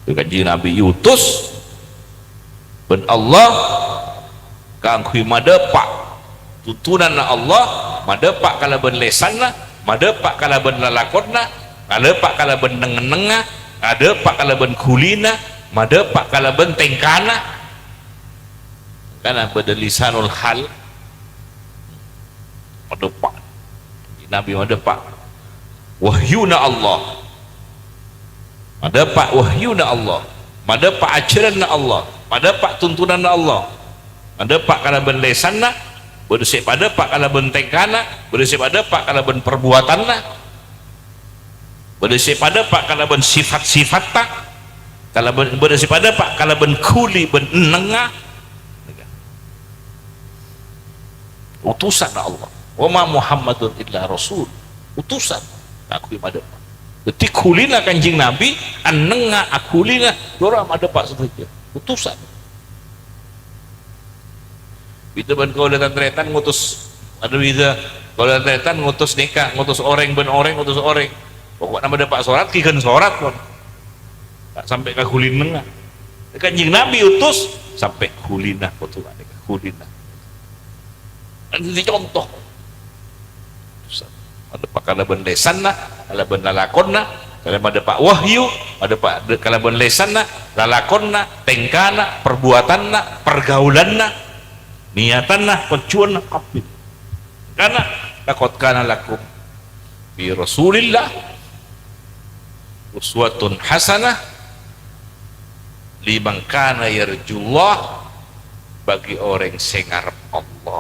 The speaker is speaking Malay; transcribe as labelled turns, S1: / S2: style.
S1: Kanjeng Nabi utus ben Allah kangkui madepak tuntunan Allah, madepak kalaban lesanna, madepak kalaban lalakonna, madepak kalaban nengen-nenga, madepak kalaban kulina, madepak kalaban tengkana, karena bedelisanul hal madepak Nabi madepak wahyuna Allah, madepak wahyuna Allah, madepak ajaran Allah, madepak tuntunan Allah, madepak kalaban lesanna, bersih pada pak kalaban tengkana, bersih pada pak kalaban perbuatanna, bersih pada pak kalaban sifat-sifat tak, kalaban bersih pada pak kalaban kuli ben nengah utusan Allah. Wa ma Muhammadun illa rasul, utusan aku pada pak detik kulina kanjing Nabi annenga akulina dora ada pak saja utusan. Itu ban kau datang tretan ngutus ada bisa kalau datang tretan ngutus nikah ngutus orang ben orang ngutus orang pokok nama ada pak sorat kikan sorat pun tak sampai ke kulin nengah kanjing Nabi utus sampai kulinah betul ada kulinah ini contoh ada pak kalaban lesanna kalaban lalakonna kalaban ada pak wahyu ada pak kalaban lesanna lalakonna tengkana perbuatanna pergaulanna niatanlah pencuan kabin karena takut kana lakum bi Rasulillah uswatun hasanah liman kana yarjullah bagi orang sing ngarep Allah